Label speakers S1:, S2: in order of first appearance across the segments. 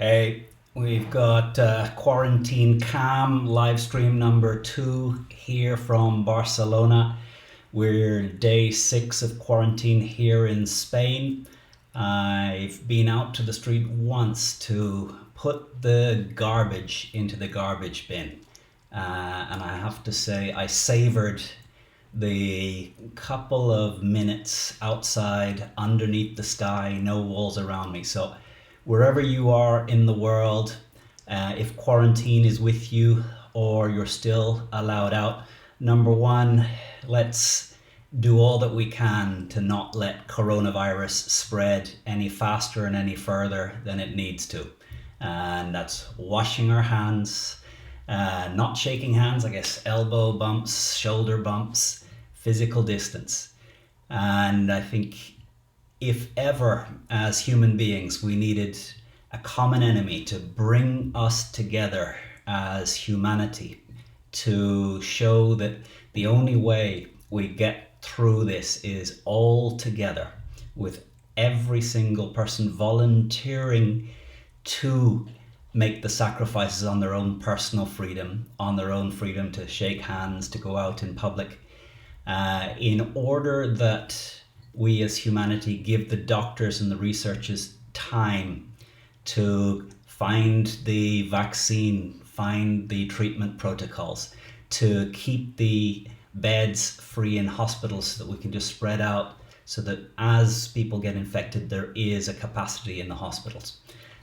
S1: Hey, we've got Quarantine Cam live stream number 2 here from Barcelona. We're day 6 of quarantine here in Spain. I've been out to the street once to put the garbage into the garbage bin. And I have to say, I savored the couple of minutes outside underneath the sky, no walls around me. So wherever you are in the world, if quarantine is with you or you're still allowed out, number one, let's do all that we can to not let coronavirus spread any faster and any further than it needs to. And that's washing our hands, not shaking hands, I guess elbow bumps, shoulder bumps, physical distance. And I think if ever, as human beings, we needed a common enemy to bring us together as humanity, to show that the only way we get through this is all together, with every single person volunteering to make the sacrifices on their own personal freedom, on their own freedom to shake hands, to go out in public, in order that we as humanity give the doctors and the researchers time to find the vaccine, find the treatment protocols, to keep the beds free in hospitals so that we can just spread out, so that as people get infected, there is a capacity in the hospitals.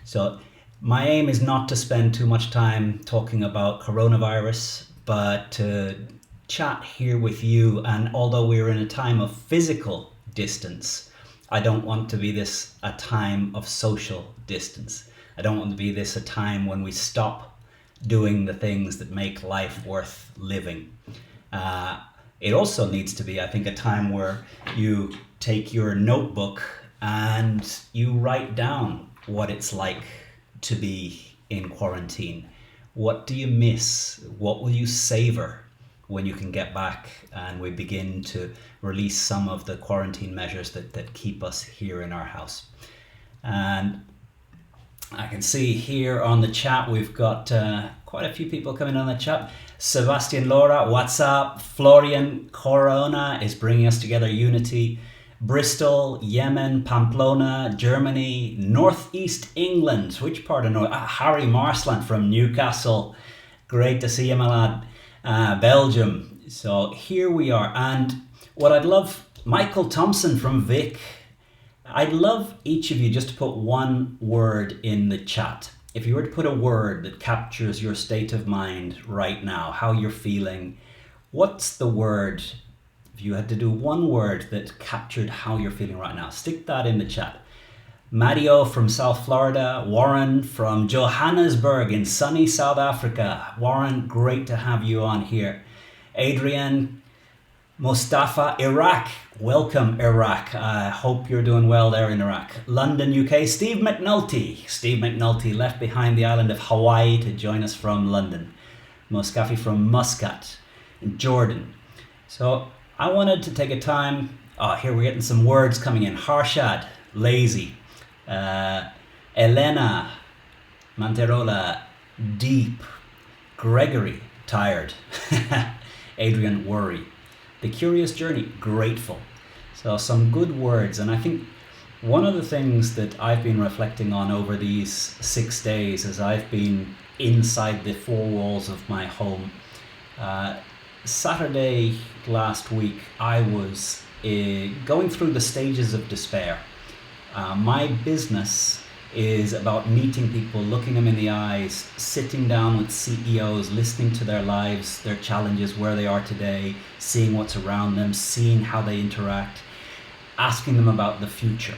S1: So my aim is not to spend too much time talking about coronavirus, but to chat here with you. And although we're in a time of physical distance, I don't want to be this a time of social distance. I don't want to be this a time when we stop doing the things that make life worth living. It also needs to be, I think, a time where you take your notebook and you write down what it's like to be in quarantine. What do you miss? What will you savor when you can get back and we begin to release some of the quarantine measures that keep us here in our house? And I can see here on the chat, we've got quite a few people coming on the chat. Sebastian Laura, what's up? Florian Corona is bringing us together, unity. Bristol, Yemen, Pamplona, Germany, Northeast England. Which part of North? Harry Marsland from Newcastle. Great to see you, my lad. Belgium. So here we are. And what I'd love, Michael Thompson from Vic, I'd love each of you just to put one word in the chat. If you were to put a word that captures your state of mind right now, how you're feeling, what's the word? If you had to do one word that captured how you're feeling right now, stick that in the chat. Mario from South Florida, Warren from Johannesburg in sunny South Africa. Warren, great to have you on here. Adrian, Mustafa, Iraq. Welcome, Iraq. I hope you're doing well there in Iraq. London, UK, Steve McNulty. Steve McNulty left behind the island of Hawaii to join us from London. Muskafi from Muscat, Jordan. So I wanted to take a time. Here we're getting some words coming in. Harshad, lazy. Elena, Manterola, deep. Gregory, tired. Adrian, worry. The Curious Journey, grateful. So some good words. And I think one of the things that I've been reflecting on over these 6 days as I've been inside the four walls of my home, Saturday last week, I was going through the stages of despair. My business is about meeting people, looking them in the eyes, sitting down with CEOs, listening to their lives, their challenges, where they are today, seeing what's around them, seeing how they interact, asking them about the future.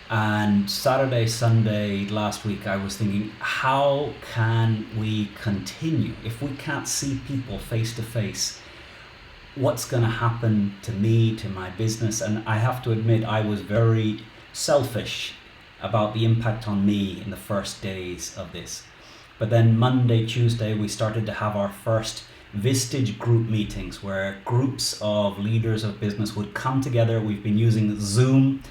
S1: And Saturday, Sunday last week, I was thinking, how can we continue? If we can't see people face to face, what's going to happen to me, to my business? And I have to admit, I was very selfish about the impact on me in the first days of this. But then Monday, Tuesday, we started to have our first Vistage group meetings where groups of leaders of business would come together. We've been using Zoom,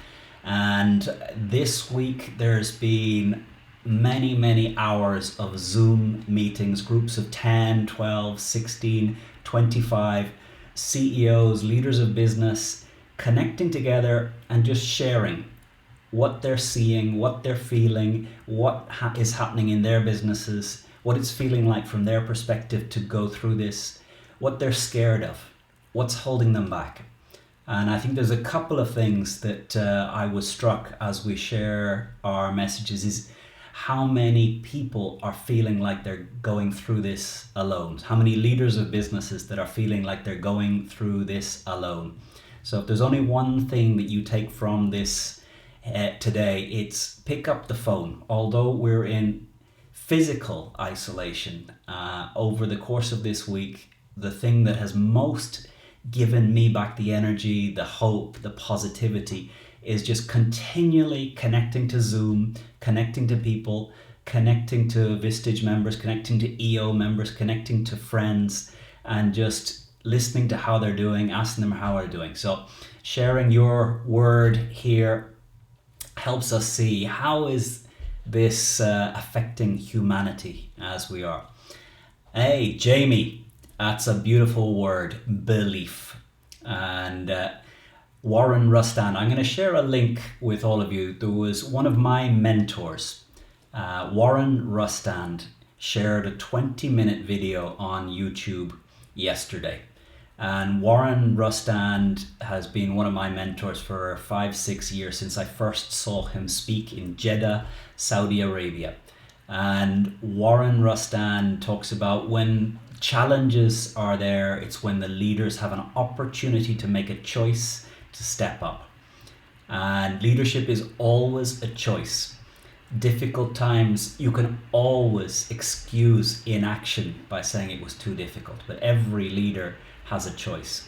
S1: and this week there's been many hours of Zoom meetings, groups of 10, 12, 16, 25 CEOs, leaders of business, connecting together and just sharing what they're seeing, what they're feeling, what is happening in their businesses, what it's feeling like from their perspective to go through this, what they're scared of, what's holding them back. And I think there's a couple of things that I was struck as we share our messages is how many people are feeling like they're going through this alone. How many leaders of businesses that are feeling like they're going through this alone. So if there's only one thing that you take from this today, it's pick up the phone. Although we're in physical isolation over the course of this week, the thing that has most given me back the energy, the hope, the positivity is just continually connecting to Zoom, connecting to people, connecting to Vistage members, connecting to EO members, connecting to friends, and just listening to how they're doing, asking them how they're doing. So sharing your word here helps us see how is this affecting humanity as we are. Hey, Jamie. That's a beautiful word, belief. And Warren Rustand, I'm going to share a link with all of you. There was one of my mentors, Warren Rustand, shared a 20-minute video on YouTube yesterday. And Warren Rustand has been one of my mentors for 5-6 years since I first saw him speak in Jeddah, Saudi Arabia. And Warren Rustand talks about when challenges are there, it's when the leaders have an opportunity to make a choice to step up. And leadership is always a choice. Difficult times, you can always excuse inaction by saying it was too difficult, but every leader has a choice.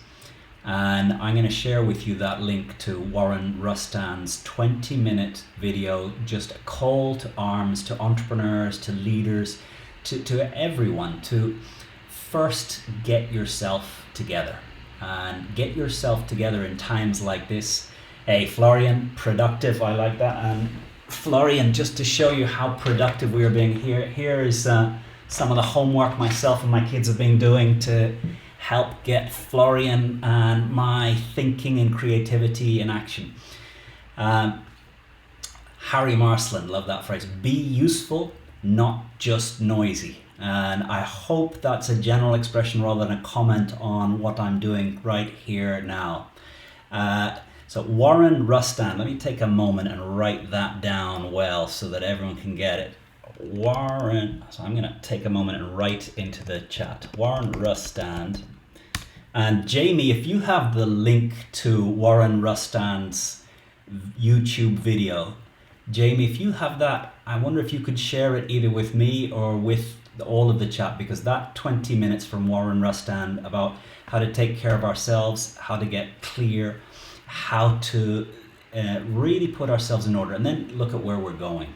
S1: And I'm going to share with you that link to Warren Rustand's 20-minute video, just a call to arms to entrepreneurs, to leaders, to everyone, to first get yourself together. And get yourself together in times like this. Hey, Florian, productive, I like that. And Florian, just to show you how productive we are being here is some of the homework myself and my kids have been doing to help get Florian and my thinking and creativity in action. Harry Marsland, love that phrase. Be useful, not just noisy. And I hope that's a general expression rather than a comment on what I'm doing right here now. So Warren Rustand, let me take a moment and write that down well so that everyone can get it. Warren, so I'm going to take a moment and write into the chat. Warren Rustand. And Jamie, if you have the link to Warren Rustand's YouTube video, Jamie, if you have that, I wonder if you could share it either with me or with all of the chat, because that 20 minutes from Warren Rustand about how to take care of ourselves, how to get clear, how to really put ourselves in order, and then look at where we're going.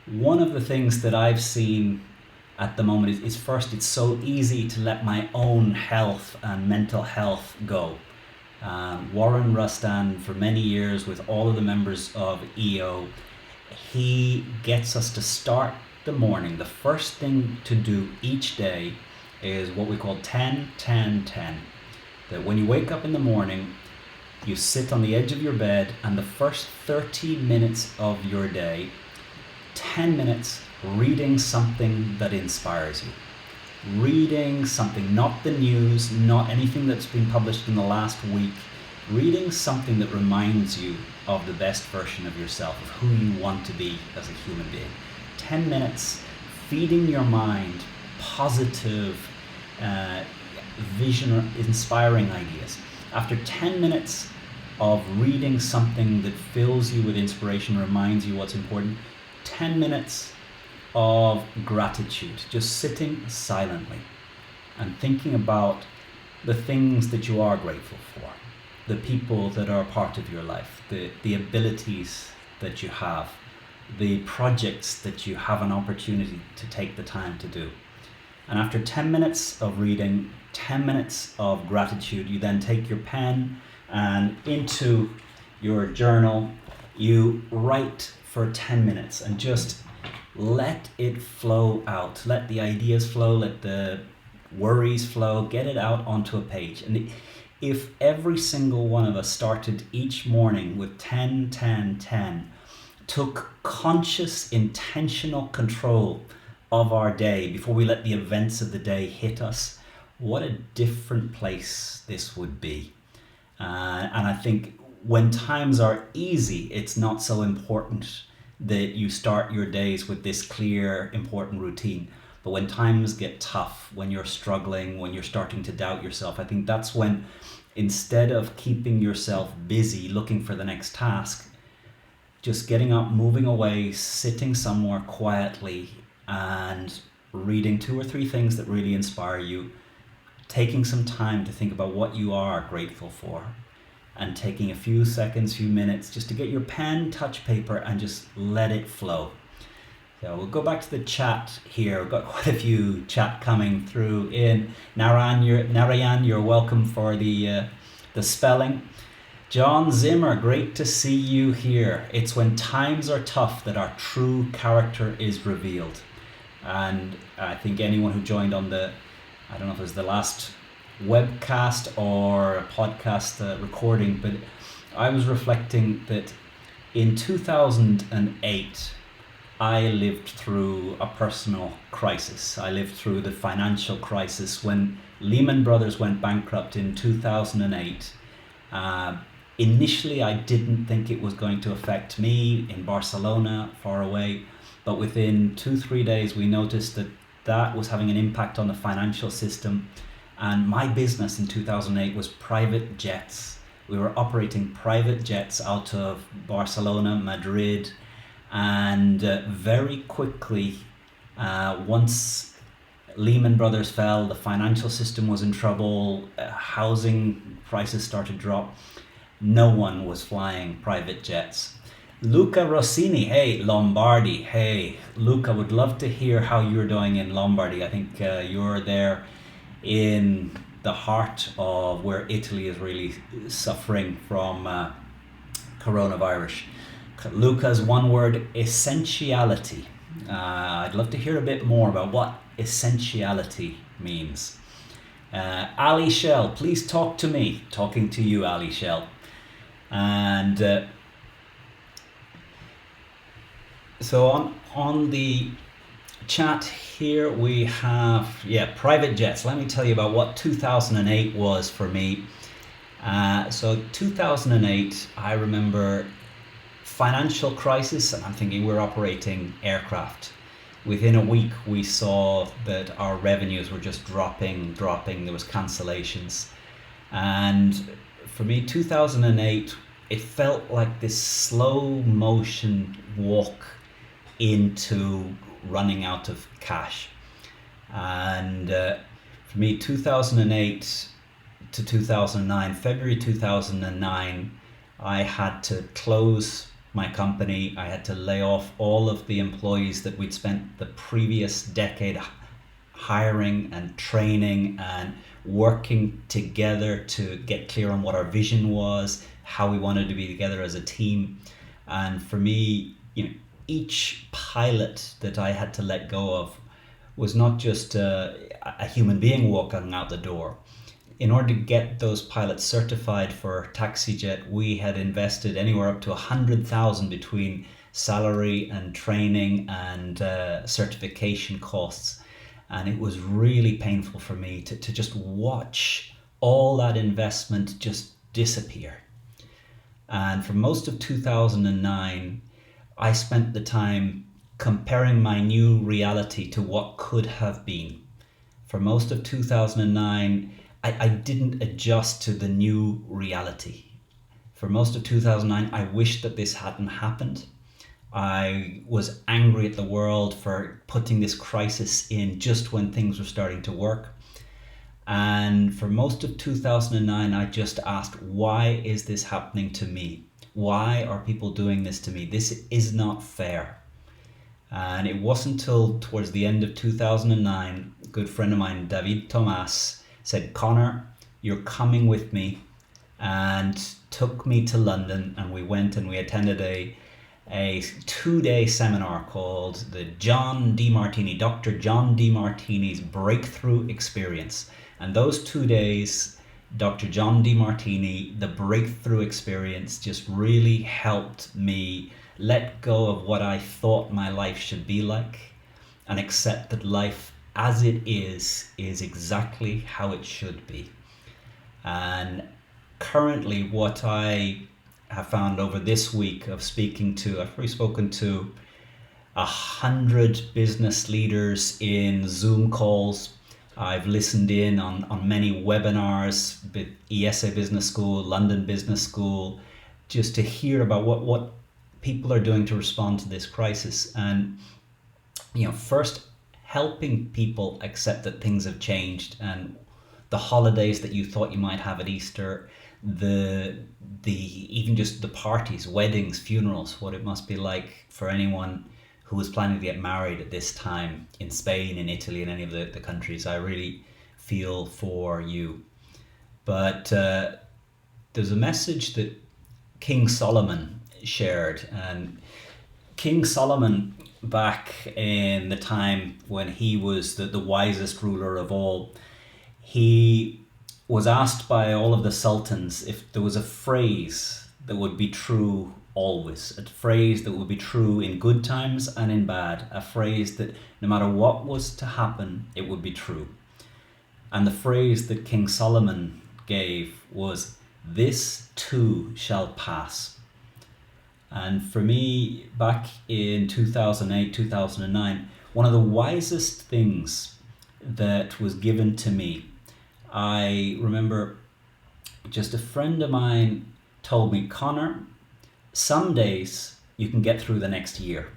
S1: One of the things that I've seen at the moment is first, it's so easy to let my own health and mental health go. Warren Rustand, for many years with all of the members of EO, he gets us to start the morning. The first thing to do each day is what we call 10-10-10. That when you wake up in the morning, you sit on the edge of your bed, and the first 30 minutes of your day, 10 minutes reading something that inspires you. Reading something, not the news, not anything that's been published in the last week. Reading something that reminds you of the best version of yourself, of who you want to be as a human being. 10 minutes feeding your mind positive, vision, inspiring ideas. After 10 minutes of reading something that fills you with inspiration, reminds you what's important, 10 minutes of gratitude, just sitting silently and thinking about the things that you are grateful for, the people that are part of your life, the abilities that you have, the projects that you have an opportunity to take the time to do. And after 10 minutes of reading, 10 minutes of gratitude, you then take your pen and into your journal, you write for 10 minutes and just let it flow out. Let the ideas flow, let the worries flow, get it out onto a page. And if every single one of us started each morning with 10, 10, 10, took conscious, intentional control of our day before we let the events of the day hit us, what a different place this would be. And I think when times are easy, it's not so important that you start your days with this clear, important routine. But when times get tough, when you're struggling, when you're starting to doubt yourself, I think that's when, instead of keeping yourself busy looking for the next task, just getting up, moving away, sitting somewhere quietly and reading 2 or 3 things that really inspire you, taking some time to think about what you are grateful for, and taking a few seconds, few minutes just to get your pen, touch paper, and just let it flow. So we'll go back to the chat here. We've got quite a few chat coming through in. Narayan, you're welcome for the spelling. John Zimmer, great to see you here. It's when times are tough that our true character is revealed. And I think anyone who joined on I don't know if it was the last webcast or a podcast recording, but I was reflecting that in 2008, I lived through a personal crisis. I lived through the financial crisis when Lehman Brothers went bankrupt in 2008. Initially, I didn't think it was going to affect me in Barcelona, far away, but within 2-3 days, we noticed that was having an impact on the financial system. And my business in 2008 was private jets. We were operating private jets out of Barcelona, Madrid, and very quickly, once Lehman Brothers fell, the financial system was in trouble, housing prices started to drop. No one was flying private jets. Luca Rossini, hey, Lombardy, hey. Luca, would love to hear how you're doing in Lombardy. I think you're there in the heart of where Italy is really suffering from coronavirus. Luca's one word, essentiality. I'd love to hear a bit more about what essentiality means. Ali Shell, please talk to me. Talking to you, Ali Shell. And so on the chat here we have, private jets. Let me tell you about what 2008 was for me. So 2008, I remember financial crisis, and I'm thinking we're operating aircraft. Within a week, we saw that our revenues were just dropping. There was cancellations. And for me, 2008, it felt like this slow motion walk into running out of cash. And for me, 2008 to 2009, February 2009, I had to close my company. I had to lay off all of the employees that we'd spent the previous decade hiring and training and working together to get clear on what our vision was, how we wanted to be together as a team. And for me, each pilot that I had to let go of was not just a human being walking out the door. In order to get those pilots certified for taxijet, we had invested anywhere up to 100,000 between salary and training and certification costs. And it was really painful for me to just watch all that investment just disappear. And for most of 2009, I spent the time comparing my new reality to what could have been. For most of 2009, I didn't adjust to the new reality. For most of 2009, I wished that this hadn't happened. I was angry at the world for putting this crisis in just when things were starting to work. And for most of 2009, I just asked, why is this happening to me? Why are people doing this to me? This is not fair. And it wasn't until towards the end of 2009, a good friend of mine, David Thomas, said, Conor, you're coming with me, and took me to London, and we went and we attended a 2-day seminar called the Dr. John DeMartini's Breakthrough Experience. And those 2 days, Dr. John DeMartini, the Breakthrough Experience, just really helped me let go of what I thought my life should be like and accept that life as it is exactly how it should be. And currently what I have found over this week of I've probably spoken to 100 business leaders in Zoom calls. I've listened in on many webinars, IESE Business School, London Business School, just to hear about what people are doing to respond to this crisis. And, first helping people accept that things have changed, and the holidays that you thought you might have at Easter, the even just the parties, weddings, funerals, what it must be like for anyone who was planning to get married at this time in Spain, in Italy, in any of the countries. I really feel for you. But there's a message that King Solomon shared. And King Solomon, back in the time when he was the wisest ruler of all, he was asked by all of the sultans if there was a phrase that would be true always, a phrase that would be true in good times and in bad, a phrase that no matter what was to happen, it would be true. And the phrase that King Solomon gave was, "This too shall pass." And for me, back in 2008, 2009, one of the wisest things that was given to me, I remember just a friend of mine told me, "Conor, some days you can get through the next year.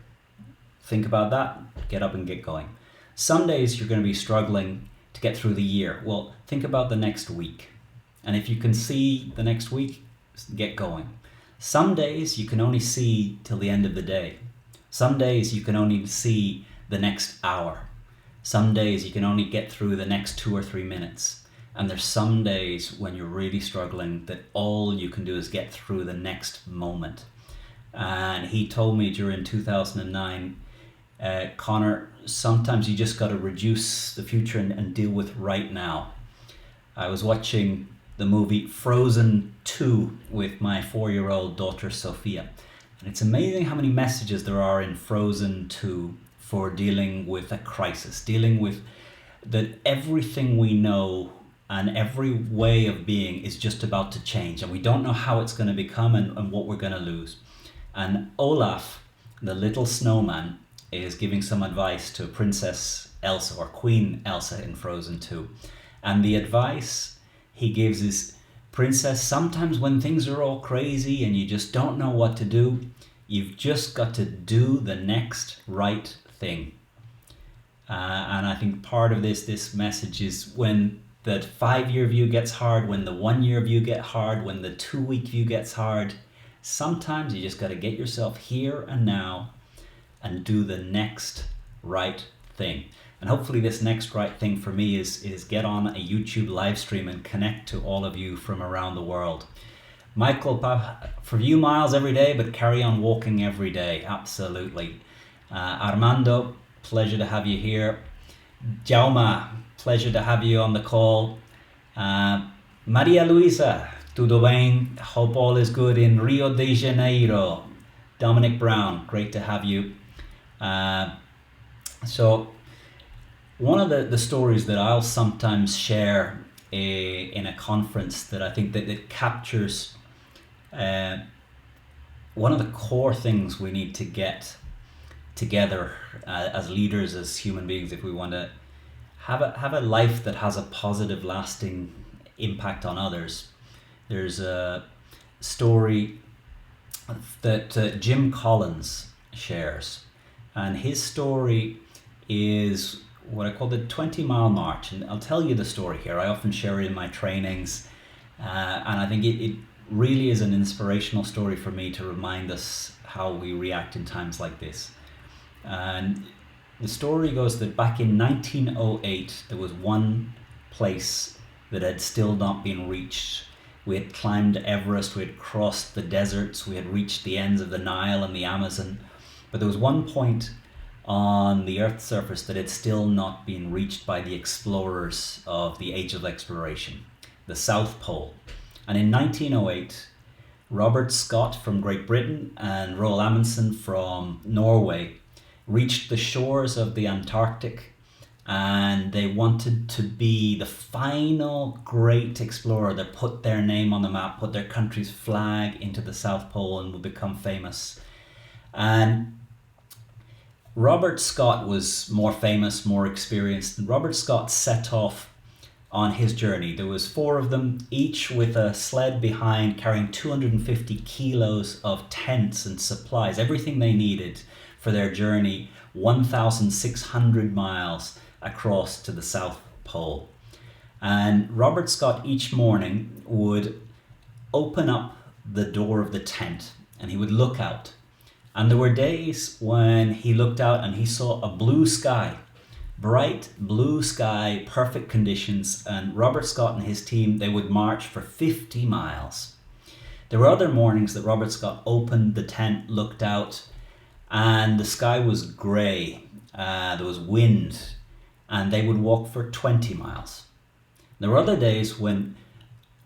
S1: Think about that, get up and get going. Some days you're going to be struggling to get through the year. Well, think about the next week. And if you can see the next week, get going. Some days you can only see till the end of the day. Some days you can only see the next hour. Some days you can only get through the next 2 or 3 minutes. And there's some days when you're really struggling that all you can do is get through the next moment." And he told me during 2009, "Conor, sometimes you just got to reduce the future and deal with right now." I was watching the movie Frozen 2 with my 4-year-old daughter Sophia. And it's amazing how many messages there are in Frozen 2 for dealing with a crisis, dealing with that everything we know and every way of being is just about to change, and we don't know how it's going to become and what we're going to lose. And Olaf, the little snowman, is giving some advice to Princess Elsa, or Queen Elsa in Frozen 2. And the advice he gives is, "Princess, sometimes when things are all crazy and you just don't know what to do, you've just got to do the next right thing." And I think part of this message is when that 5-year view gets hard, when the 1-year view gets hard, when the 2-week view gets hard, sometimes you just got to get yourself here and now and do the next right thing. And hopefully this next right thing for me is get on a YouTube live stream and connect to all of you from around the world. Michael, for you, miles every day, but carry on walking every day. Absolutely. Armando, pleasure to have you here. Jauma, pleasure to have you on the call. Maria Luisa, tudo bem? Hope all is good in Rio de Janeiro. Dominic Brown, great to have you. So one of the stories that I'll sometimes share in a conference that I think that it captures one of the core things we need to get together as leaders, as human beings, if we want to have a life that has a positive, lasting impact on others. There's a story that Jim Collins shares, and his story is what I call the 20-mile march. And I'll tell you the story here. I often share it in my trainings, and I think it really is an inspirational story for me to remind us how we react in times like this. And the story goes that back in 1908, there was one place that had still not been reached. We had climbed Everest, we had crossed the deserts, we had reached the ends of the Nile and the Amazon. But there was one point on the Earth's surface that had still not been reached by the explorers of the age of exploration, the South Pole. And in 1908, Robert Scott from Great Britain and Roald Amundsen from Norway reached the shores of the Antarctic, and they wanted to be the final great explorer that put their name on the map, put their country's flag into the South Pole, and would become famous. And Robert Scott was more famous, more experienced. And Robert Scott set off on his journey. There was 4 of them, each with a sled behind, carrying 250 kilos of tents and supplies, everything they needed for their journey, 1,600 miles across to the South Pole. And Robert Scott each morning would open up the door of the tent and he would look out. And there were days when he looked out and he saw a blue sky, bright blue sky, perfect conditions, and Robert Scott and his team, they would march for 50 miles. There were other mornings that Robert Scott opened the tent, looked out, and the sky was grey, there was wind, and they would walk for 20 miles. There were other days when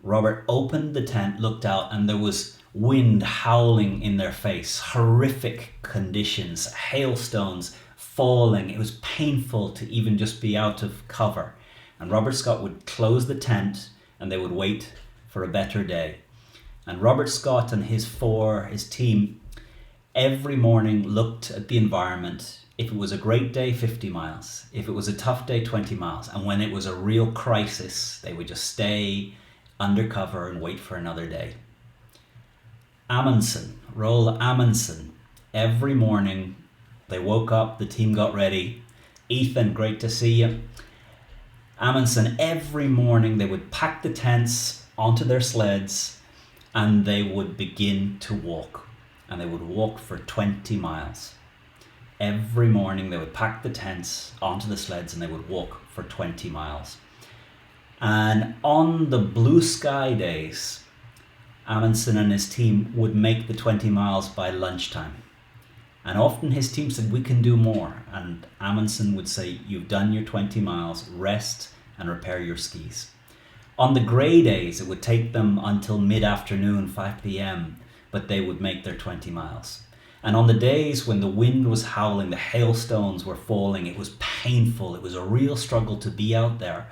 S1: Robert opened the tent, looked out, and there was wind howling in their face, horrific conditions, hailstones falling. It was painful to even just be out of cover. And Robert Scott would close the tent and they would wait for a better day. And Robert Scott and his team, every morning looked at the environment. If it was a great day, 50 miles. If it was a tough day, 20 miles. And when it was a real crisis, they would just stay undercover and wait for another day. Roald Amundsen, every morning they woke up, the team got ready. Ethan, great to see you. Amundsen, every morning they would pack the tents onto their sleds and they would begin to walk. And they would walk for 20 miles. Every morning they would pack the tents onto the sleds and they would walk for 20 miles. And on the blue sky days, Amundsen and his team would make the 20 miles by lunchtime. And often his team said, we can do more. And Amundsen would say, you've done your 20 miles, rest and repair your skis. On the grey days, it would take them until mid-afternoon, 5 p.m., but they would make their 20 miles. And on the days when the wind was howling, the hailstones were falling, it was painful, it was a real struggle to be out there,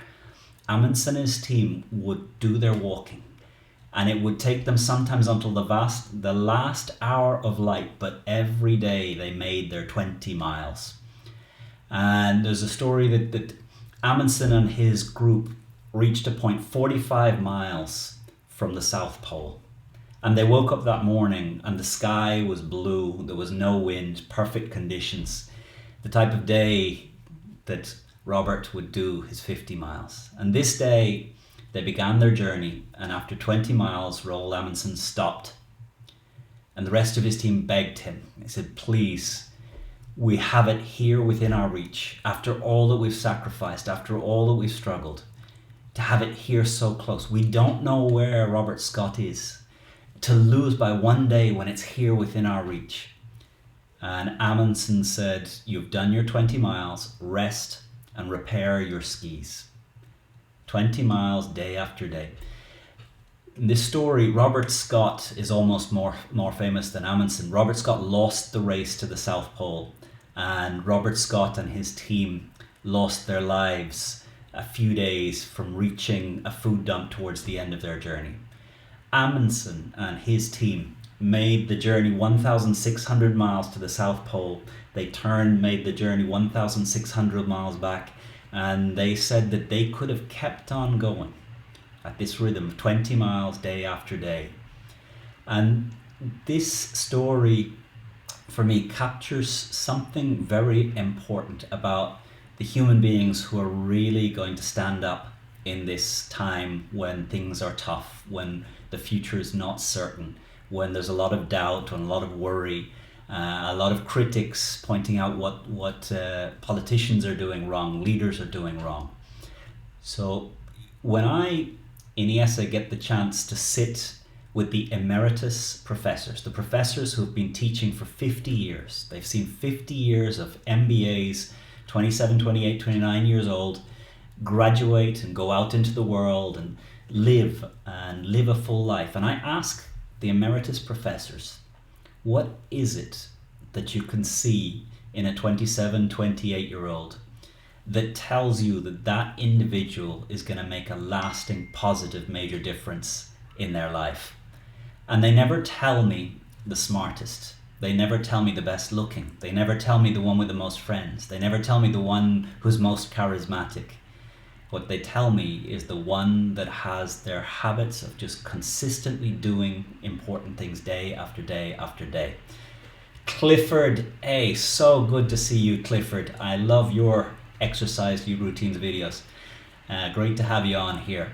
S1: Amundsen and his team would do their walking. And it would take them sometimes until the last hour of light, but every day they made their 20 miles. And there's a story that Amundsen and his group reached a point 45 miles from the South Pole. And they woke up that morning and the sky was blue, there was no wind, perfect conditions. The type of day that Robert would do his 50 miles. And this day, they began their journey, and after 20 miles, Roald Amundsen stopped. And the rest of his team begged him. They said, please, we have it here within our reach. After all that we've sacrificed, after all that we've struggled, to have it here so close. We don't know where Robert Scott is. To lose by one day when it's here within our reach. And Amundsen said, you've done your 20 miles, rest and repair your skis. 20 miles day after day. In this story, Robert Scott is almost more famous than Amundsen. Robert Scott lost the race to the South Pole, and Robert Scott and his team lost their lives a few days from reaching a food dump towards the end of their journey. Amundsen and his team made the journey 1,600 miles to the South Pole. They made the journey 1,600 miles back. And they said that they could have kept on going at this rhythm of 20 miles day after day. And this story, for me, captures something very important about the human beings who are really going to stand up in this time when things are tough, when the future is not certain, when there's a lot of doubt and a lot of worry. A lot of critics pointing out what politicians are doing wrong, leaders are doing wrong. So when I in IESE get the chance to sit with the emeritus professors, the professors who've been teaching for 50 years. They've seen 50 years of MBAs, 27, 28, 29 years old, graduate and go out into the world and live a full life. And I ask the emeritus professors, what is it that you can see in a 27, 28-year-old that tells you that that individual is going to make a lasting, positive, major difference in their life? And they never tell me the smartest. They never tell me the best looking. They never tell me the one with the most friends. They never tell me the one who's most charismatic. What they tell me is the one that has their habits of just consistently doing important things day after day after day. Clifford A, so good to see you, Clifford. I love your exercise routines videos. Great to have you on here.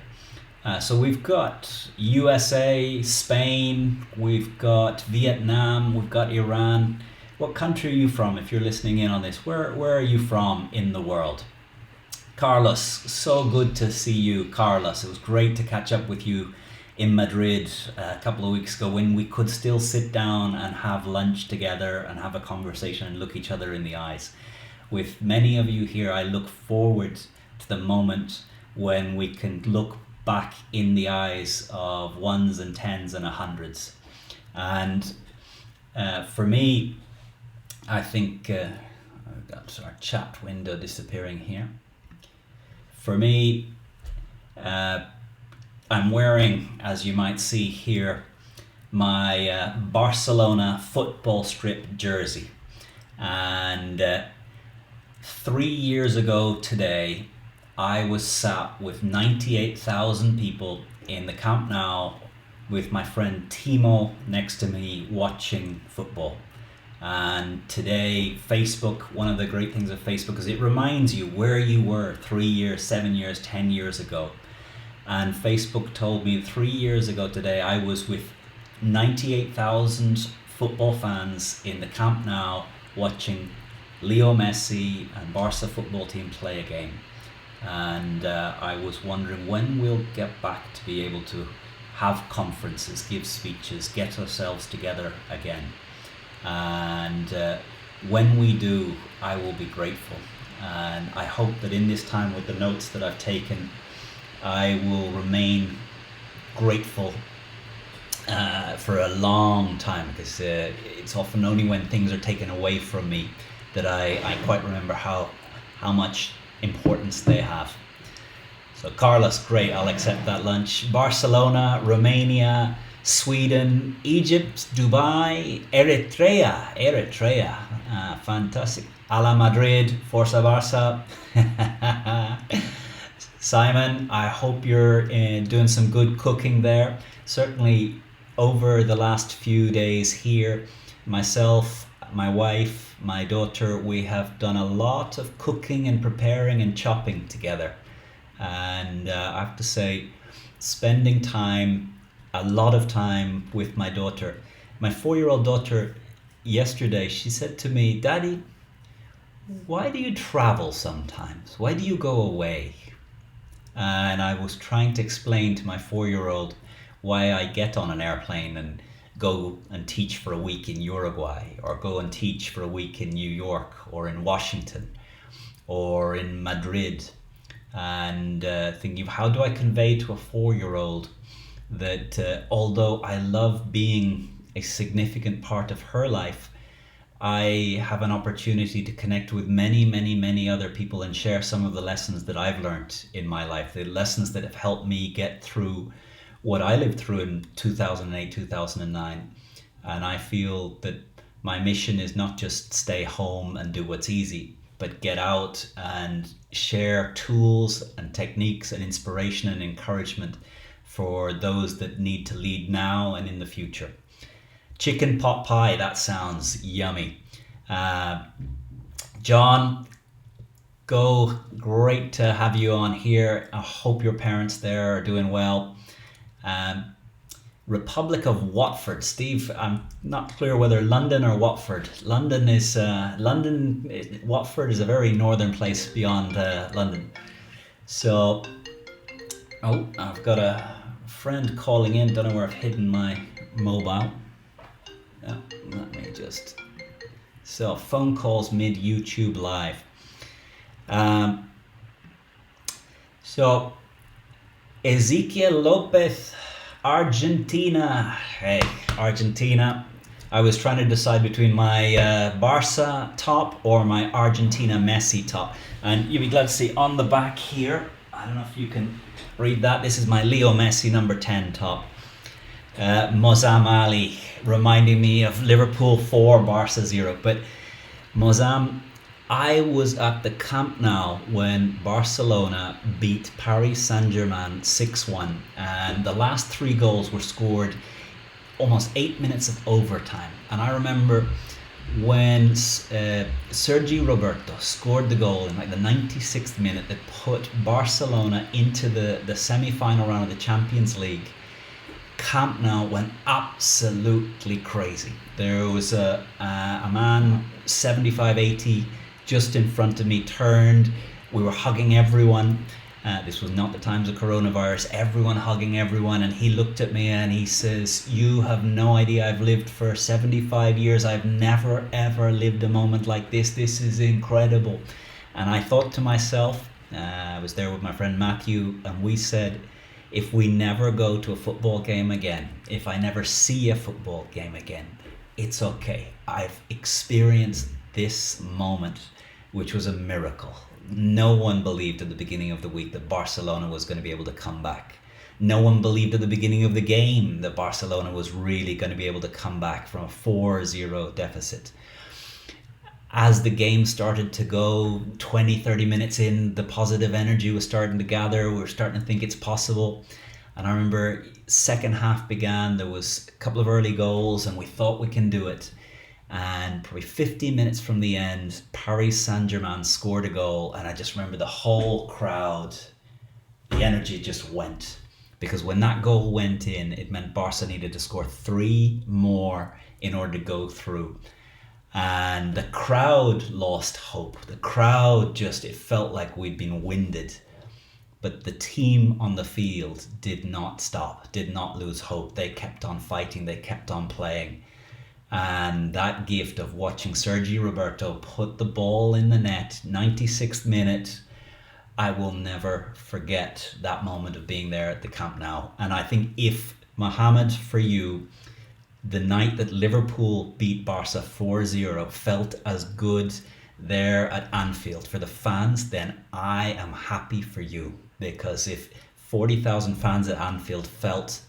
S1: So we've got USA, Spain, we've got Vietnam, we've got Iran. What country are you from if you're listening in on this? Where are you from in the world? Carlos, so good to see you, Carlos. It was great to catch up with you in Madrid a couple of weeks ago when we could still sit down and have lunch together and have a conversation and look each other in the eyes. With many of you here, I look forward to the moment when we can look back in the eyes of ones and tens and hundreds. And for me, I think I've got our chat window disappearing here. For me, I'm wearing, as you might see here, my Barcelona football strip jersey. And 3 years ago today, I was sat with 98,000 people in the Camp Nou with my friend Timo next to me watching football. And today, Facebook, one of the great things of Facebook is it reminds you where you were 3 years, 7 years, 10 years ago. And Facebook told me 3 years ago today, I was with 98,000 football fans in the Camp Nou watching Leo Messi and Barca football team play a game. And I was wondering when we'll get back to be able to have conferences, give speeches, get ourselves together again. And when we do, I will be grateful. And I hope that in this time with the notes that I've taken, I will remain grateful for a long time, because it's often only when things are taken away from me that I quite remember how much importance they have. So Carlos, great, I'll accept that lunch. Barcelona, Romania, Sweden, Egypt, Dubai, Eritrea, fantastic. A la Madrid, Forza Barça. Simon, I hope you're doing some good cooking there. Certainly over the last few days here, myself, my wife, my daughter, we have done a lot of cooking and preparing and chopping together. And I have to say, spending time, a lot of time with my daughter. My 4-year-old daughter, yesterday, she said to me, "Daddy, why do you travel sometimes? Why do you go away?" And I was trying to explain to my 4-year-old why I get on an airplane and go and teach for a week in Uruguay, or go and teach for a week in New York, or in Washington, or in Madrid. And thinking of how do I convey to a 4-year-old that although I love being a significant part of her life, I have an opportunity to connect with many other people and share some of the lessons that I've learned in my life, the lessons that have helped me get through what I lived through in 2008, 2009. And I feel that my mission is not just stay home and do what's easy, but get out and share tools and techniques and inspiration and encouragement for those that need to lead now and in the future. Chicken pot pie, that sounds yummy. John, go, great to have you on here. I hope your parents there are doing well. Republic of Watford, Steve, I'm not clear whether London or Watford. Watford is a very northern place beyond London. So, I've got a friend calling in. Don't know where I've hidden my mobile. Let me just... So, phone calls mid YouTube live. So, Ezequiel Lopez, Argentina. Hey, Argentina. I was trying to decide between my Barca top or my Argentina Messi top. And you'll be glad to see on the back here, I don't know if you can read that, this is my Leo Messi number 10 top. Mozam Ali, reminding me of Liverpool 4, Barca 0. But Mozam, I was at the Camp Nou when Barcelona beat Paris Saint-Germain 6-1. And the last 3 goals were scored almost 8 minutes of overtime. And I remember when Sergi Roberto scored the goal in like the 96th minute that put Barcelona into the semi-final round of the Champions League, Camp Nou went absolutely crazy. There was a man 75-80 just in front of me turned. We were hugging everyone. This was not the times of coronavirus. Everyone hugging everyone, and he looked at me and he says, "You have no idea. I've lived for 75 years. I've never ever lived a moment like this. This is incredible." And I thought to myself, I was there with my friend Matthew, and we said, if we never go to a football game again, if I never see a football game again, it's okay. I've experienced this moment, which was a miracle. No one believed at the beginning of the week that Barcelona was going to be able to come back. No one believed at the beginning of the game that Barcelona was really going to be able to come back from a 4-0 deficit. As the game started to go 20-30 minutes in, the positive energy was starting to gather. We were starting to think it's possible. And I remember second half began, there was a couple of early goals and we thought we can do it. And probably 15 minutes from the end, Paris Saint-Germain scored a goal, and I just remember the whole crowd, the energy just went. Because when that goal went in, it meant Barca needed to score 3 more in order to go through. And the crowd lost hope. The crowd just, it felt like we'd been winded. But the team on the field did not stop, did not lose hope. They kept on fighting, they kept on playing. And that gift of watching Sergi Roberto put the ball in the net, 96th minute, I will never forget that moment of being there at the Camp Nou. And I think if, Mohamed, for you, the night that Liverpool beat Barca 4-0 felt as good there at Anfield for the fans, then I am happy for you. Because if 40,000 fans at Anfield felt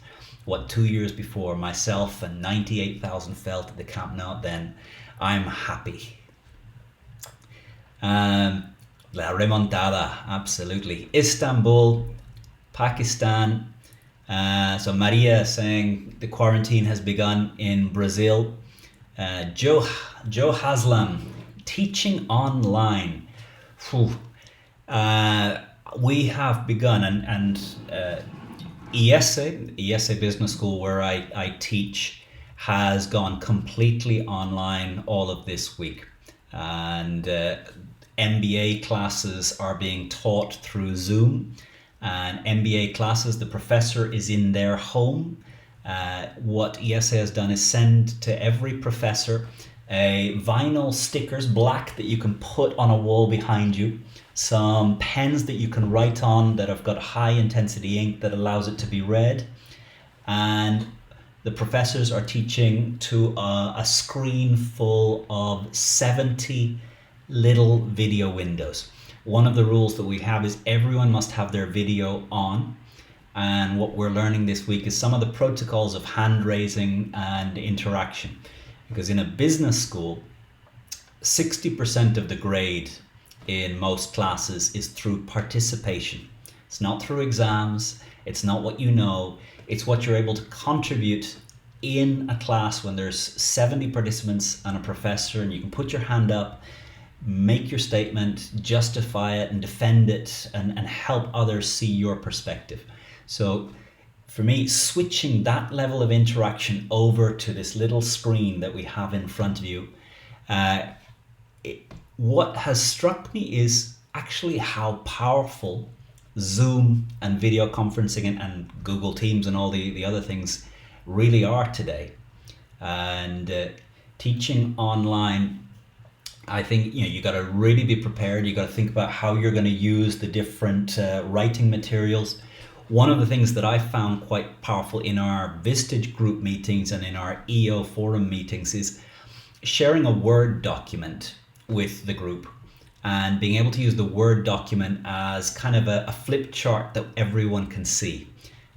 S1: what 2 years before myself and 98,000 felt at the Camp Nou, then I'm happy. La remontada, absolutely. Istanbul, Pakistan. So Maria saying the quarantine has begun in Brazil. Joe Haslam, teaching online. We have begun, and IESE Business School, where I teach, has gone completely online all of this week. And MBA classes are being taught through Zoom. And MBA classes, the professor is in their home. What IESE has done is send to every professor vinyl stickers, black, that you can put on a wall behind you. Some pens that you can write on that have got high intensity ink that allows it to be read. And the professors are teaching to a screen full of 70 little video windows. One of the rules that we have is everyone must have their video on. And what we're learning this week is some of the protocols of hand raising and interaction. Because in a business school, 60% of the grade in most classes is through participation. It's not through exams, it's not what you know, it's what you're able to contribute in a class when there's 70 participants and a professor, and you can put your hand up, make your statement, justify it and defend it, and help others see your perspective. So for me, switching that level of interaction over to this little screen that we have in front of you, what has struck me is actually how powerful Zoom and video conferencing and Google Teams and all the other things really are today. And teaching online, I think you got to really be prepared. You got to think about how you're going to use the different writing materials. One of the things that I found quite powerful in our Vistage group meetings and in our EO forum meetings is sharing a Word document with the group and being able to use the Word document as kind of a flip chart that everyone can see.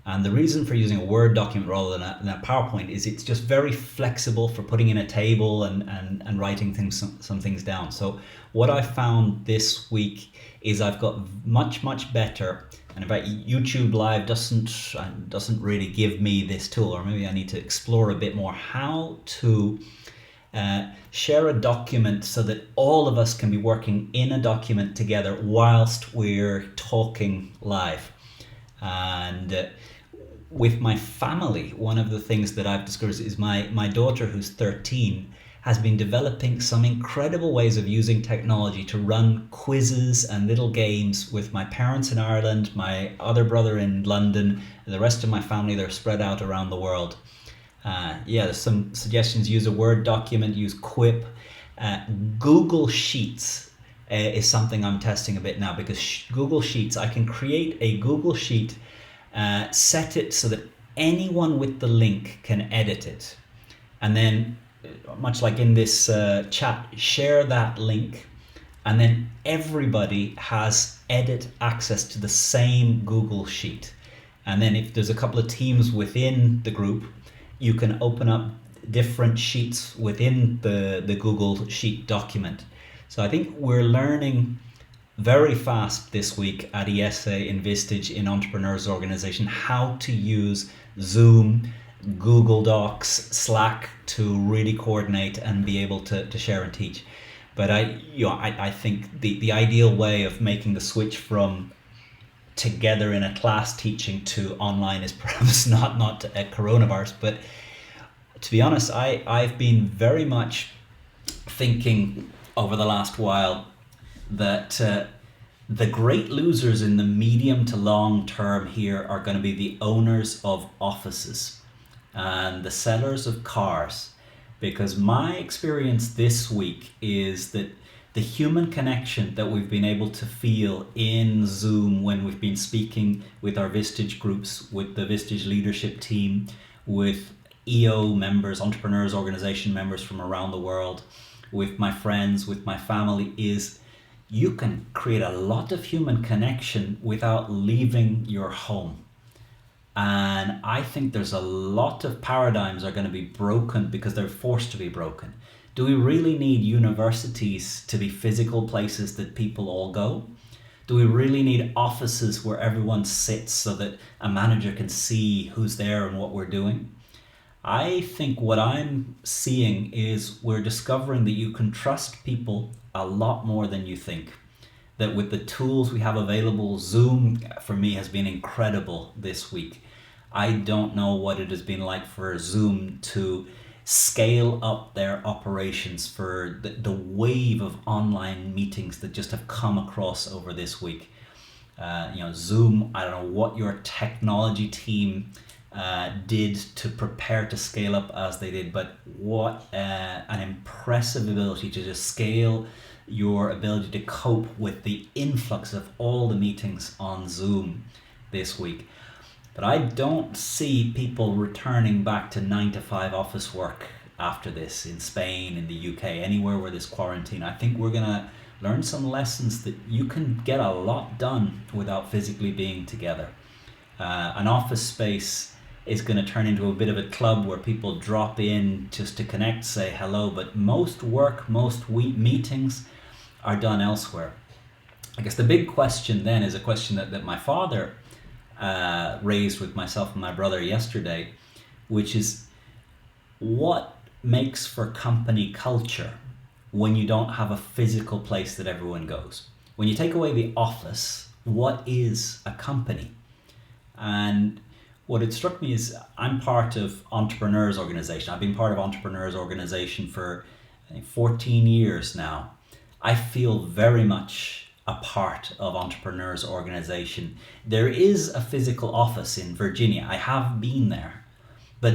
S1: And the reason for using a Word document rather than a PowerPoint is it's just very flexible for putting in a table and writing some things down. So what I found this week is I've got much better, and in fact YouTube Live doesn't really give me this tool, or maybe I need to explore a bit more how to share a document so that all of us can be working in a document together whilst we're talking live. And with my family, one of the things that I've discovered is my daughter, who's 13, has been developing some incredible ways of using technology to run quizzes and little games with my parents in Ireland, my other brother in London, and the rest of my family. They're spread out around the world. There's some suggestions. Use a Word document, use Quip. Google Sheets is something I'm testing a bit now, because Google Sheets, I can create a Google Sheet, set it so that anyone with the link can edit it. And then, much like in this chat, share that link. And then everybody has edit access to the same Google Sheet. And then if there's a couple of teams within the group, you can open up different sheets within the Google Sheet document. So I think we're learning very fast this week at IESE in Vistage in Entrepreneurs Organization how to use Zoom, Google Docs, Slack to really coordinate and be able to share and teach. But I think the ideal way of making the switch from together in a class teaching to online is perhaps not a coronavirus. But to be honest, I've been very much thinking over the last while that the great losers in the medium to long term here are going to be the owners of offices and the sellers of cars, because my experience this week is that the human connection that we've been able to feel in Zoom when we've been speaking with our Vistage groups, with the Vistage leadership team, with EO members, Entrepreneurs Organization members from around the world, with my friends, with my family, is you can create a lot of human connection without leaving your home. And I think there's a lot of paradigms are going to be broken because they're forced to be broken. Do we really need universities to be physical places that people all go? Do we really need offices where everyone sits so that a manager can see who's there and what we're doing? I think what I'm seeing is we're discovering that you can trust people a lot more than you think. That with the tools we have available, Zoom for me has been incredible this week. I don't know what it has been like for Zoom to scale up their operations for the wave of online meetings that just have come across over this week. Zoom, I don't know what your technology team did to prepare to scale up as they did, but what an impressive ability to just scale your ability to cope with the influx of all the meetings on Zoom this week. But I don't see people returning back to 9-to-5 office work after this in Spain, in the UK, anywhere where there's quarantine. I think we're going to learn some lessons that you can get a lot done without physically being together. An office space is going to turn into a bit of a club where people drop in just to connect, say hello, but most work, most meetings are done elsewhere. I guess the big question then is a question that my father raised with myself and my brother yesterday, which is what makes for company culture when you don't have a physical place that everyone goes? When you take away the office, what is a company? And what it struck me is I'm part of Entrepreneurs Organization. I've been part of Entrepreneurs Organization for I think 14 years now. I feel very much a part of Entrepreneurs Organization. There is a physical office in Virginia. I have been there, but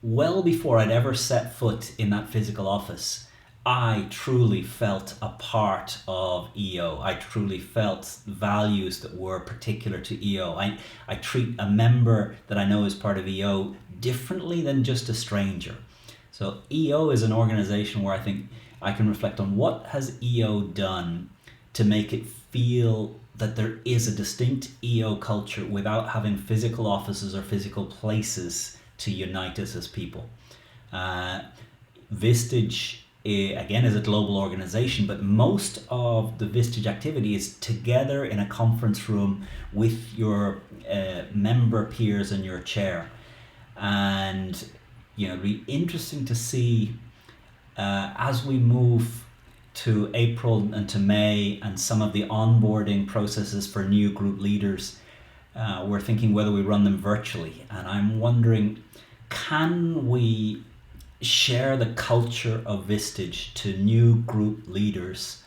S1: well before I'd ever set foot in that physical office, I truly felt a part of EO. I truly felt values that were particular to EO. I treat a member that I know is part of EO differently than just a stranger. So EO is an organization where I think I can reflect on what has EO done to make it feel that there is a distinct EO culture without having physical offices or physical places to unite us as people. Vistage, again, is a global organization, but most of the Vistage activity is together in a conference room with your member peers and your chair. And it'll be interesting to see as we move to April and to May and some of the onboarding processes for new group leaders. We're thinking whether we run them virtually, and I'm wondering, can we share the culture of Vistage to new group leaders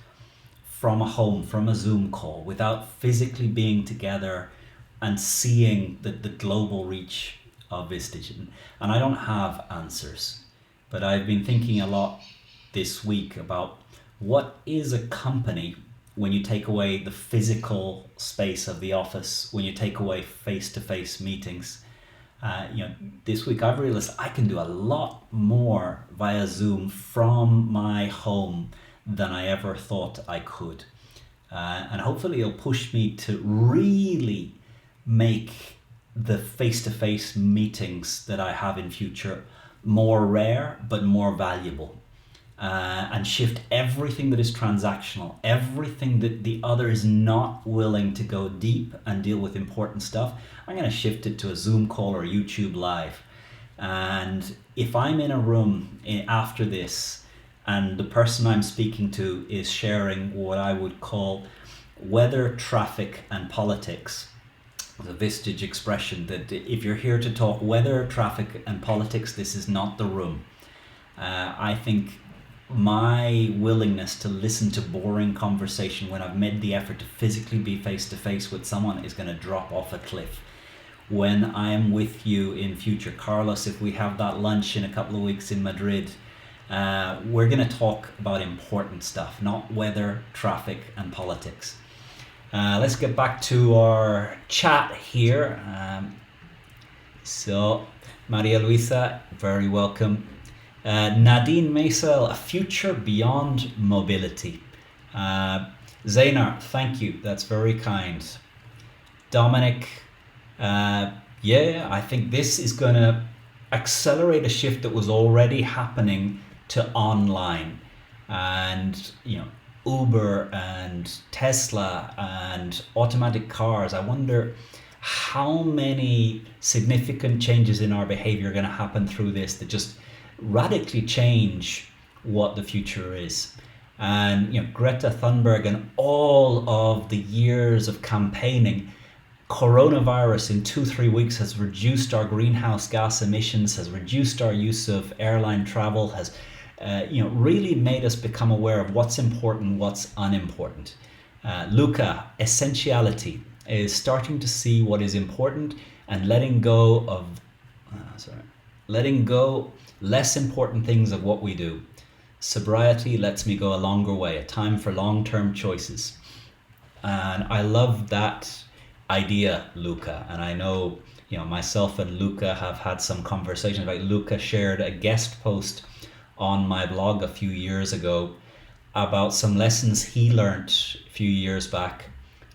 S1: from a home, from a Zoom call, without physically being together and seeing the global reach of Vistage? And I don't have answers, but I've been thinking a lot this week about what is a company when you take away the physical space of the office, when you take away face-to-face meetings. This week I've realized I can do a lot more via Zoom from my home than I ever thought I could. And hopefully it'll push me to really make the face-to-face meetings that I have in future more rare but more valuable. And shift everything that is transactional, everything that the other is not willing to go deep and deal with important stuff, I'm going to shift it to a Zoom call or YouTube Live. And if I'm in a room after this and the person I'm speaking to is sharing what I would call weather, traffic and politics, the Vistage expression that if you're here to talk weather, traffic and politics, this is not the room. I think my willingness to listen to boring conversation when I've made the effort to physically be face to face with someone is going to drop off a cliff. When I am with you in future, Carlos, if we have that lunch in a couple of weeks in Madrid, we're going to talk about important stuff, not weather, traffic and politics. Let's get back to our chat here. So Maria Luisa, very welcome. Nadine Maisel, a future beyond mobility. Zainar, thank you. That's very kind. Dominic, I think this is going to accelerate a shift that was already happening to online. And, Uber and Tesla and automatic cars. I wonder how many significant changes in our behavior are going to happen through this that just radically change what the future is. And Greta Thunberg and all of the years of campaigning, coronavirus in 2-3 weeks has reduced our greenhouse gas emissions, has reduced our use of airline travel, has really made us become aware of what's important, what's unimportant. Luca, essentiality, is starting to see what is important and letting go less important things of what we do. Sobriety lets me go a longer way, a time for long-term choices. And I love that idea, Luca. And I know, myself and Luca have had some conversations. Like Luca shared a guest post on my blog a few years ago about some lessons he learned a few years back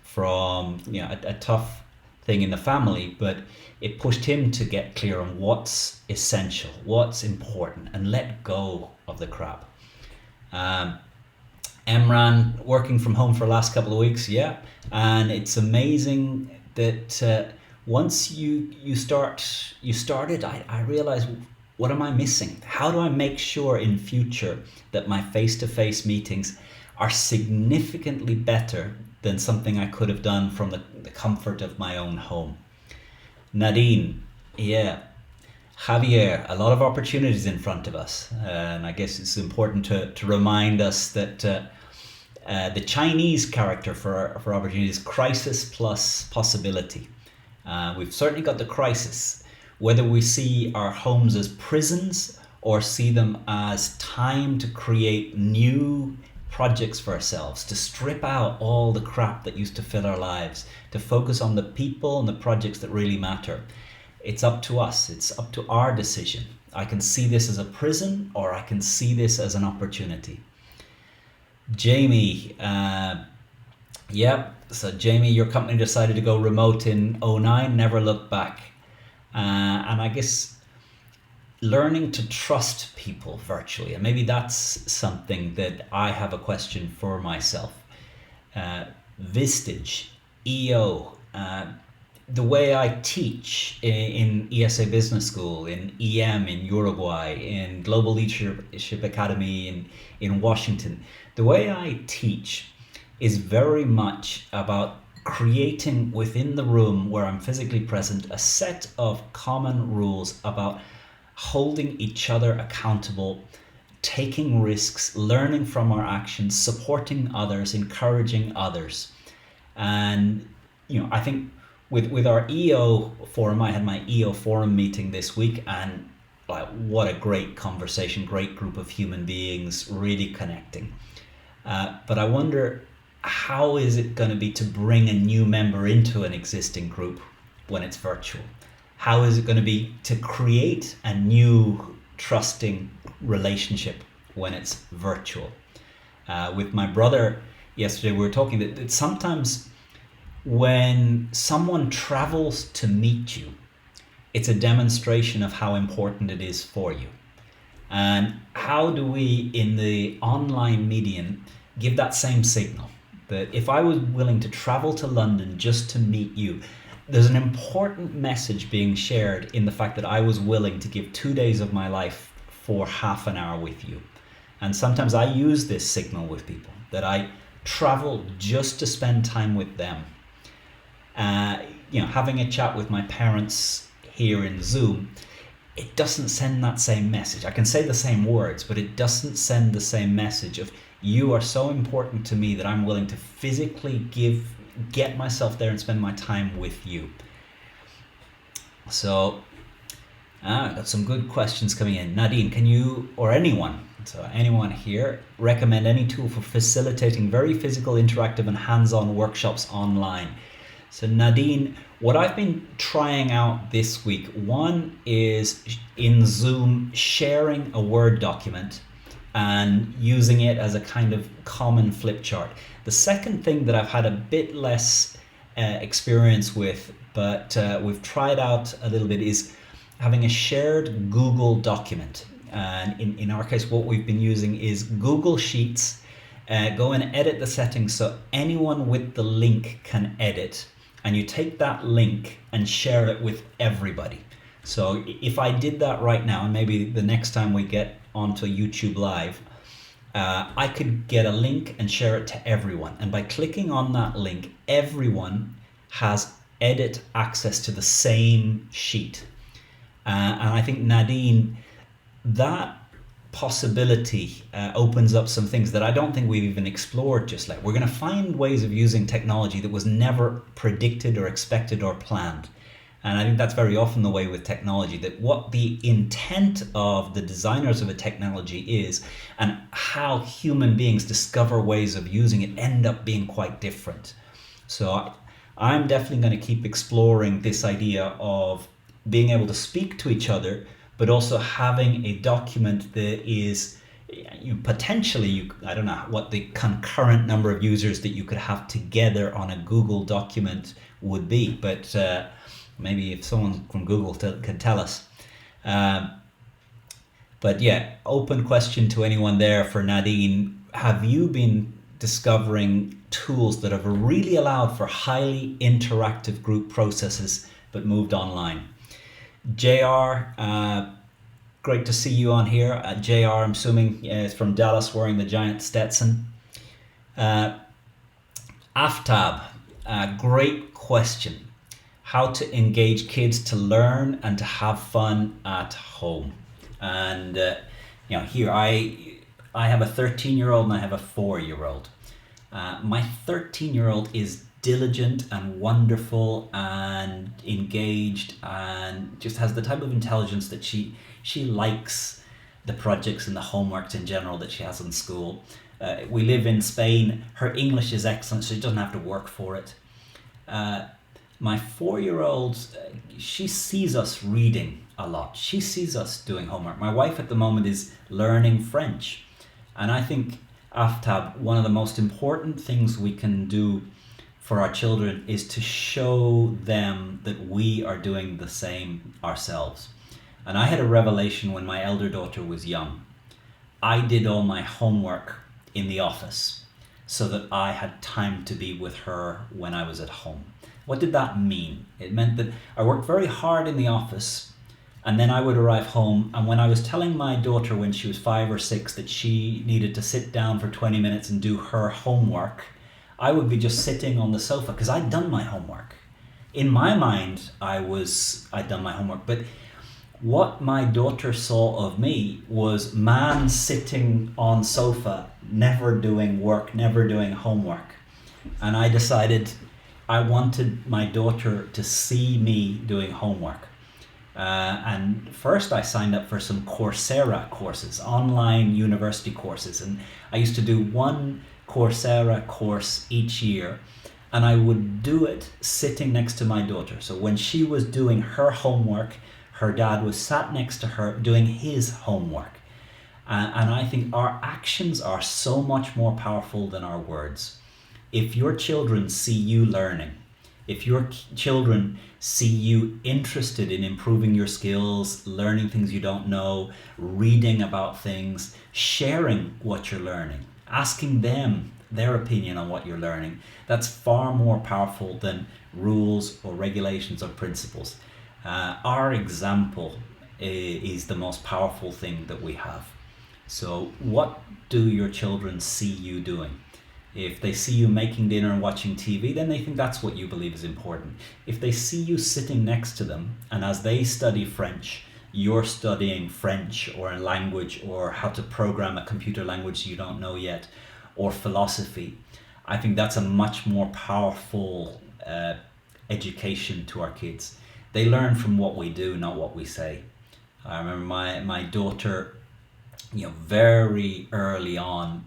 S1: from a tough thing in the family, but it pushed him to get clear on what's essential, what's important, and let go of the crap. Emran, working from home for the last couple of weeks, and it's amazing that once you started, I realized, what am I missing? How do I make sure in future that my face-to-face meetings are significantly better than something I could have done from the comfort of my own home? Nadine, Javier, a lot of opportunities in front of us. And I guess it's important to remind us that The Chinese character for opportunity is crisis plus possibility. We've certainly got the crisis, whether we see our homes as prisons or see them as time to create new projects for ourselves, to strip out all the crap that used to fill our lives, to focus on the people and the projects that really matter. It's up to us. It's up to our decision. I can see this as a prison, or I can see this as an opportunity. Jamie, so Jamie, your company decided to go remote in 2009, never looked back. And I guess learning to trust people virtually, and maybe that's something that I have a question for myself. Vistage, EO, the way I teach in IESE Business School, in EM in Uruguay, in Global Leadership Academy in Washington, the way I teach is very much about creating within the room where I'm physically present a set of common rules about holding each other accountable, taking risks, learning from our actions, supporting others, encouraging others. And I think with our EO forum, I had my EO forum meeting this week, and what a great conversation, great group of human beings really connecting. But I wonder, how is it going to be to bring a new member into an existing group when it's virtual? How is it going to be to create a new trusting relationship when it's virtual? With my brother yesterday, we were talking that sometimes when someone travels to meet you, it's a demonstration of how important it is for you. And how do we, in the online medium, give that same signal? That if I was willing to travel to London just to meet you, there's an important message being shared in the fact that I was willing to give 2 days of my life for half an hour with you. And sometimes I use this signal with people, that I travel just to spend time with them. Having a chat with my parents here in Zoom, it doesn't send that same message. I can say the same words, but it doesn't send the same message of, you are so important to me that I'm willing to physically get myself there and spend my time with you. So I've got some good questions coming in. Nadine, can you, or anyone here, recommend any tool for facilitating very physical, interactive and hands-on workshops online? So Nadine, what I've been trying out this week, one is in Zoom sharing a Word document and using it as a kind of common flip chart. The second thing that I've had a bit less experience with, but we've tried out a little bit, is having a shared Google document. And in our case, what we've been using is Google Sheets. Go and edit the settings so anyone with the link can edit. And you take that link and share it with everybody. So if I did that right now, and maybe the next time we get onto YouTube Live, I could get a link and share it to everyone. And by clicking on that link, everyone has edit access to the same sheet. And I think, Nadine, that possibility opens up some things that I don't think we've even explored just yet. We're going to find ways of using technology that was never predicted or expected or planned. And I think that's very often the way with technology, that what the intent of the designers of a technology is and how human beings discover ways of using it end up being quite different. So I'm definitely going to keep exploring this idea of being able to speak to each other, but also having a document that is potentially, I don't know what the concurrent number of users that you could have together on a Google document would be, but maybe if someone from Google can tell us. But yeah, open question to anyone there for Nadine. Have you been discovering tools that have really allowed for highly interactive group processes but moved online? JR, great to see you on here. JR, I'm assuming is from Dallas, wearing the giant Stetson. Aftab, great question. How to engage kids to learn and to have fun at home. And here I have a 13-year-old and I have a 4-year-old. My 13-year-old is diligent and wonderful and engaged and just has the type of intelligence that she likes the projects and the homeworks in general that she has in school. We live in Spain. Her English is excellent, so she doesn't have to work for it. My 4-year-old, she sees us reading a lot. She sees us doing homework. My wife at the moment is learning French. And I think, Aftab, one of the most important things we can do for our children is to show them that we are doing the same ourselves. And I had a revelation when my elder daughter was young. I did all my homework in the office so that I had time to be with her when I was at home. What did that mean? It meant that I worked very hard in the office, and then I would arrive home, and when I was telling my daughter when she was 5 or 6 that she needed to sit down for 20 minutes and do her homework, I would be just sitting on the sofa because I'd done my homework. In my mind, I'd done my homework, but what my daughter saw of me was man sitting on sofa, never doing work, never doing homework. And I decided I wanted my daughter to see me doing homework. And first I signed up for some Coursera courses, online university courses. And I used to do one Coursera course each year, and I would do it sitting next to my daughter. So when she was doing her homework, her dad was sat next to her doing his homework. And I think our actions are so much more powerful than our words. If your children see you learning, if your children see you interested in improving your skills, learning things you don't know, reading about things, sharing what you're learning, asking them their opinion on what you're learning, that's far more powerful than rules or regulations or principles. Our example is the most powerful thing that we have. So what do your children see you doing? If they see you making dinner and watching TV, then they think that's what you believe is important. If they see you sitting next to them, and as they study French, you're studying French or a language or how to program a computer language you don't know yet, or philosophy, I think that's a much more powerful education to our kids. They learn from what we do, not what we say. I remember my daughter, very early on,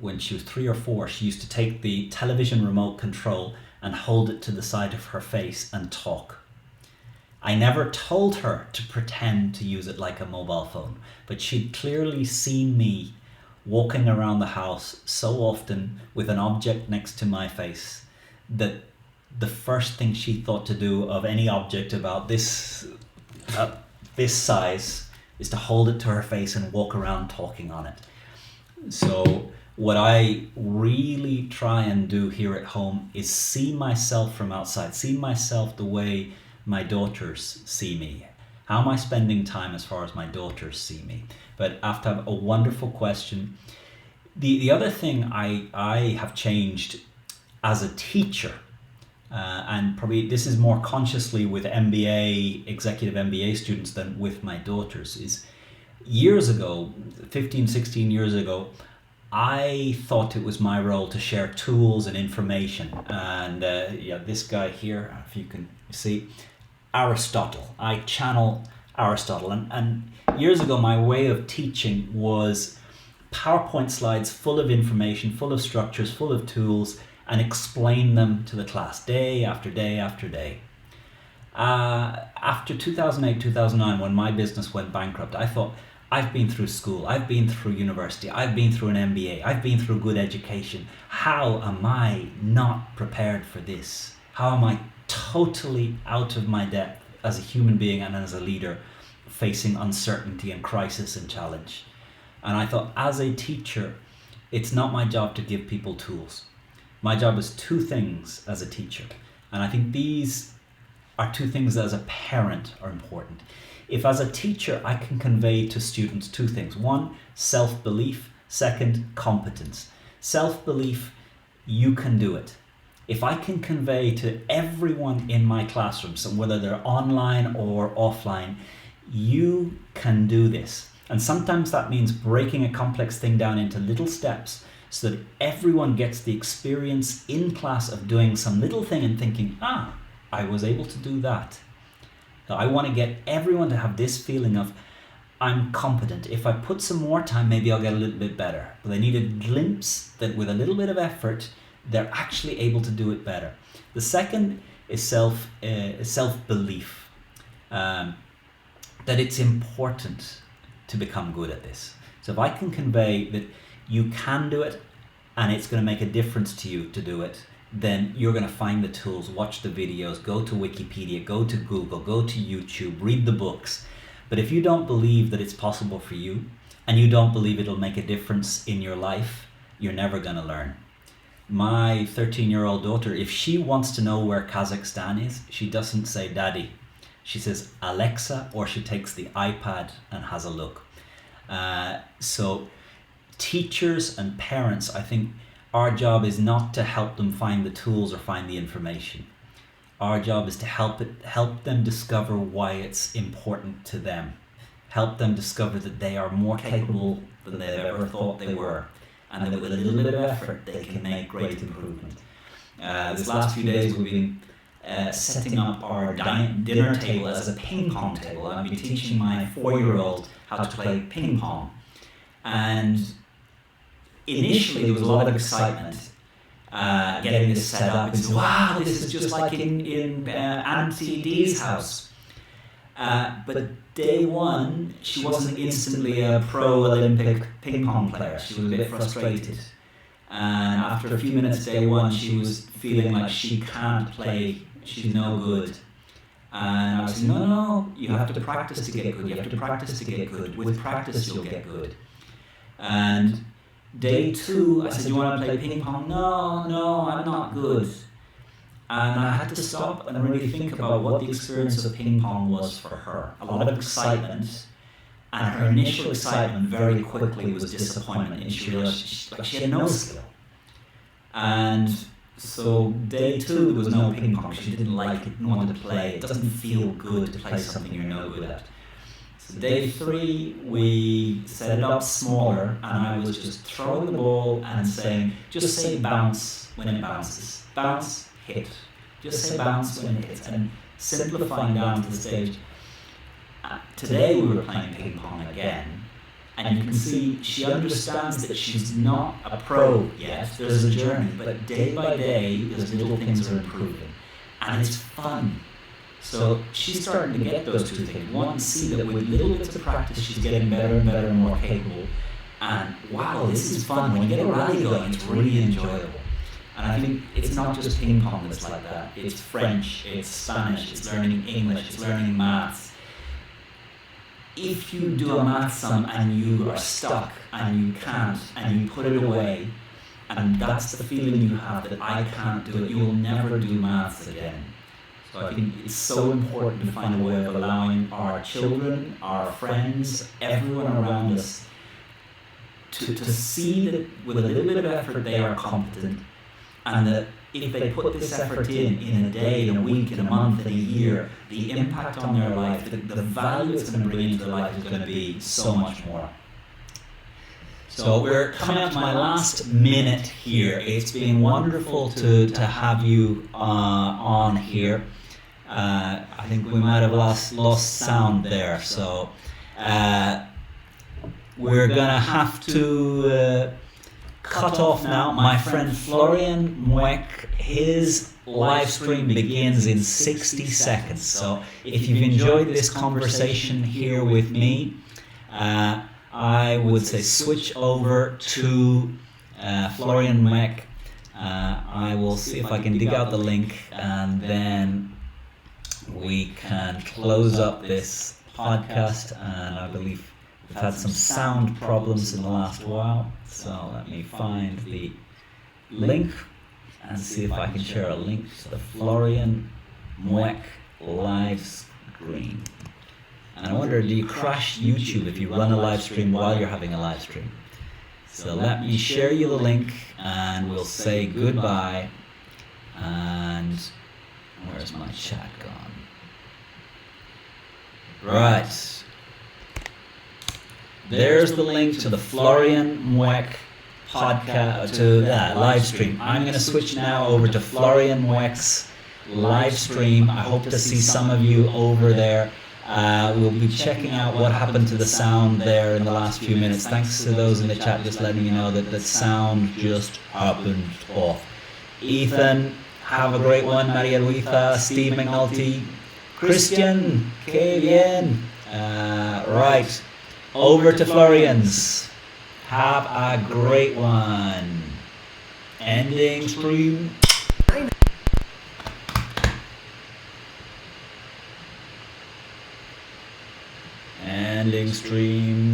S1: when she was 3 or 4, she used to take the television remote control and hold it to the side of her face and talk. I never told her to pretend to use it like a mobile phone, but she'd clearly seen me walking around the house so often with an object next to my face that the first thing she thought to do of any object about this size is to hold it to her face and walk around talking on it. So what I really try and do here at home is see myself from outside, see myself the way my daughters see me. How am I spending time as far as my daughters see me? But after a wonderful question, the other thing I have changed as a teacher, and probably this is more consciously with executive MBA students than with my daughters, is years ago, 15, 16 years ago, I thought it was my role to share tools and information. And this guy here, if you can see, Aristotle. I channel Aristotle. And years ago, my way of teaching was PowerPoint slides full of information, full of structures, full of tools, and explain them to the class day after day after day. After 2008, 2009, when my business went bankrupt, I thought, I've been through school, I've been through university, I've been through an MBA, I've been through good education. How am I not prepared for this? How am I totally out of my depth as a human being and as a leader, facing uncertainty and crisis and challenge? And I thought, as a teacher, it's not my job to give people tools. My job is 2 things as a teacher. And I think these are 2 things that as a parent are important. If as a teacher, I can convey to students 2 things. 1, self-belief. 2, competence. Self-belief, you can do it. If I can convey to everyone in my classroom, so whether they're online or offline, you can do this. And sometimes that means breaking a complex thing down into little steps so that everyone gets the experience in class of doing some little thing and thinking, I was able to do that. So I want to get everyone to have this feeling of, I'm competent. If I put some more time, maybe I'll get a little bit better. But they need a glimpse that with a little bit of effort, they're actually able to do it better. The second is self-belief. That it's important to become good at this. So if I can convey that you can do it and it's going to make a difference to you to do it, then you're going to find the tools, watch the videos, go to Wikipedia, go to Google, go to YouTube, read the books. But if you don't believe that it's possible for you, and you don't believe it'll make a difference in your life, you're never going to learn. My 13-year-old daughter, if she wants to know where Kazakhstan is, she doesn't say Daddy. She says Alexa, or she takes the iPad and has a look. So teachers and parents, I think our job is not to help them find the tools or find the information. Our job is to help them discover why it's important to them. Help them discover that they are more capable than they've ever thought they were, and that with a little bit of effort they can make great improvement. This last few days we've been setting up our dinner table as a ping pong table. I've been teaching my 4-year-old how to play ping pong, and initially there was a lot of excitement getting this set up and saying, wow, this is just like in Auntie Dee's house. But day one, she wasn't instantly a pro Olympic ping pong player. She was a bit frustrated. And after a few minutes day one, she was feeling like she can't play, she's no good. And I was saying, no, you have to practice to get good. You have to practice to get good. With practice, you'll get good. And day two, I said, you want to play ping pong? No, I'm not good. And I had to stop and really think about what the experience of ping pong was for her. A lot of excitement, and her initial excitement very quickly was disappointment, and she realized she had no skill. And so day two, there was no ping pong. She didn't like it, didn't want to play. It doesn't feel good to play something you're no good at. So day three, we set it up smaller, and I was just throwing the ball and saying, just say bounce when it bounces. Bounce, hit. Just say bounce when it hits, and simplifying down to the stage. Today we were playing ping pong again, and you can see she understands that she's not a pro yet. There's a journey, but day by day, those little things are improving, and it's fun. So she's starting to get those two things. One, see that with little bits of practice, she's getting better and better and more capable. And wow, this is fun. When you get a rally going, it's really enjoyable. And I think it's not just ping pong that's like that. It's French, it's Spanish, it's learning English, it's learning maths. If you do a maths sum and you are stuck and you can't, and you put it away, and that's the feeling you have that I can't do it, you will never do maths again. So I think it's so important to find a way of allowing our children, our friends, everyone around us to see that with a little bit of effort they are competent, and that if they put this effort in a day, in a week, in a month, in a year, the impact on their life, the value it's going to bring into their life is going to be so much more. So we're coming up to my last minute here. It's been wonderful to have you on here. I think we might have lost sound there, so we're gonna have to cut off now. My friend Florian Mueck, his live stream begins in 60 seconds. So if you've enjoyed this conversation here with me, I would say switch over to Florian Mueck. I will see if I can dig out the link, and then we can close up this podcast. And I believe we've had some sound problems in the last while, so let me find the link and see if I can share a link to the Florian Mueck live screen. And I wonder, do you crash YouTube if you run a live stream while you're having a live stream? So let me share you the link, and we'll say goodbye. And where's my chat gone? Right. There's the link to the Florian Mueck podcast to live stream. I'm going to switch now over to Florian Weck's live stream. I hope to see some of you over there. We'll be checking out what happened to the sound there in the last few minutes. Thanks to those in the chat just letting me know that the sound just happened off. Ethan, have a great one. Maria Luisa, Steve McNulty, Christian, que bien. Right, over to Florian's. Have a great one. Ending stream. Ending stream.